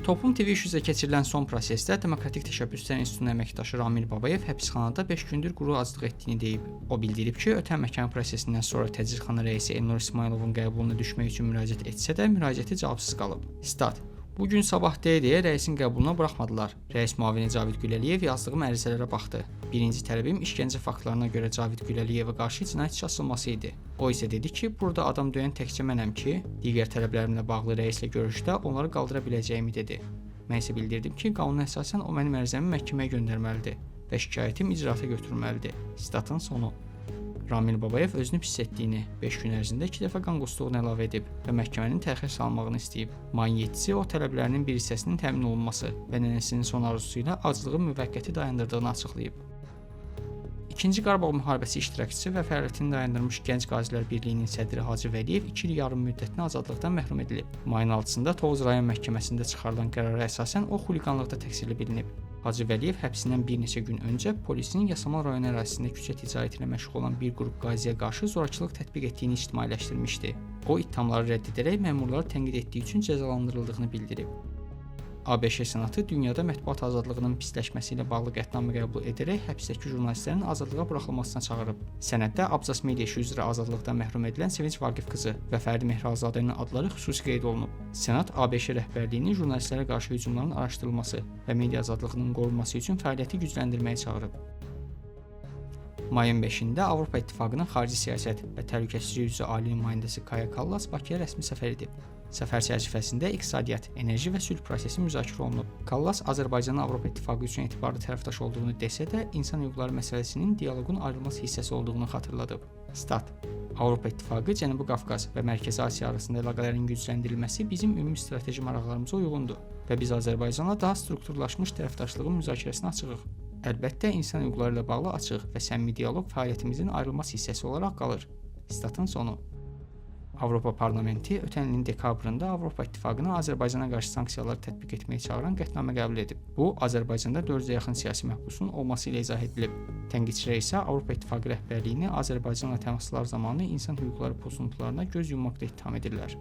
Toplum TV iş üzrə keçirilən son prosesdə Demokratik Təşəbbüslər İnstitutunun əməkdaşı Ramil Babayev həbsxanada 5 gündür quru aclıq etdiyini deyib. O bildirib ki, ötən məhkəmə prosesindən sonra təcridxana rəisi Elnur İsmayılovun qəbuluna düşmək üçün müraciət etsə də müraciəti cavabsız qalıb. Stat: Bu gün sabah deyə rəisin qəbuluna buraxmadılar. Rəis müavini Cavid Güləliyev yazdığım ərizələrə baxdı. Birinci tələbim işgəncə faktlarına görə Cavid Güləliyevə qarşı cinayət işi açılması idi. O isə dedi ki, burada adam döyən təkcə mənəm ki, digər tələblərimlə bağlı rəislə görüşdə onları qaldıra biləcəyimi dedi. Mən isə bildirdim ki, qanuna əsasən o mənim ərizəmi məhkəməyə göndərməlidir və şikayətim icraata götürülməlidir. Statın sonu. Ramil Babayev özünü pis etdiyini, 5 gün ərzində 2 dəfə qan qusduğunu əlavə edib və məhkəmənin təxir salınmağını istəyib. Mayın 7-si o tələblərinin bir hissəsinin təmin olunması və nənəsinin son arzusu ilə aclığı müvəqqəti dayandırdığını açıqlayıb. İkinci Qarabağ müharibəsi iştirakçısı və fəaliyyətini dayandırmış Gənc Qazilər Birliyinin sədri Hacı Vəliyev 2 il yarım müddətinə azadlıqdan məhrum edilib. Mayın 6-sında Tovuz rayon məhkəməsində çıxarılan qərara əsasən o xuliqanlıqda təqsirli bilinib. Hacı Vəliyev həbsindən bir neçə gün öncə polisin Yasamal rayon ərazisində küçə ticarəti ilə məşğul olan bir qrup qaziyə qarşı zorakılıq tətbiq etdiyini ictimailəşdirmişdi. O ittihamları rədd edərək məmurları tənqid etdiyi üçün cəzalandırıldığını bildirib. ABŞ Senatı dünyada mətbuat azadlığının pisləşməsi ilə bağlı qətnamə qəbul edərək həbsdəki jurnalistlərin azadlığa buraxılmasına çağırıb. Sənəddə Abzas media işi üzrə azadlıqdan məhrum edilən Sevinç Vaqif qızı və Fərdi Mehrazadənin adları xüsusi qeyd olunub. Senat ABŞ rəhbərliyini jurnalistlərə qarşı hücumların araşdırılması və media azadlığının qorunması üçün fəaliyyəti gücləndirməyə çağırıb. Mayın 5-də Avropa İttifaqının xarici siyasət və təhlükəsizlik üzrə ali nümayəndəsi Kaya Kallas Bakıya rəsmi səfər edib. Səfər çərçivəsində iqtisadiyyat, enerji və sülh prosesi müzakirə olunub. Kallas Azərbaycanın Avropa İttifaqı üçün etibarlı tərəfdaş olduğunu desə də, insan hüquqları məsələsinin dialoqun ayrılmaz hissəsi olduğunu xatırladıb. Stat: Avropa İttifaqı Cənubi Qafqaz və Mərkəzi Asiya arasında əlaqələrin gücləndirilməsi bizim ümumi strateji maraqlarımıza uyğundur və biz Azərbaycanla daha strukturlaşmış tərəfdaşlığın müzakirəsinə açığıq. Əlbəttə, insan hüquqları ilə bağlı açıq və səmimi dialoq fəaliyyətimizin ayrılmaz hissəsi olaraq qalır. Statın sonu. Avropa Parlamenti ötən ilin dekabrında Avropa İttifaqına Azərbaycana qarşı sanksiyalar tətbiq etməyə çağıran qətnamə qəbul edib. Bu, Azərbaycanda 400-ə yaxın siyasi məhbusun olması ilə izah edilib. Tənqidçilər isə Avropa İttifaqı rəhbərliyini Azərbaycanla təmaslar zamanı insan hüquqları pozuntularına göz yummaqda ittiham edirlər.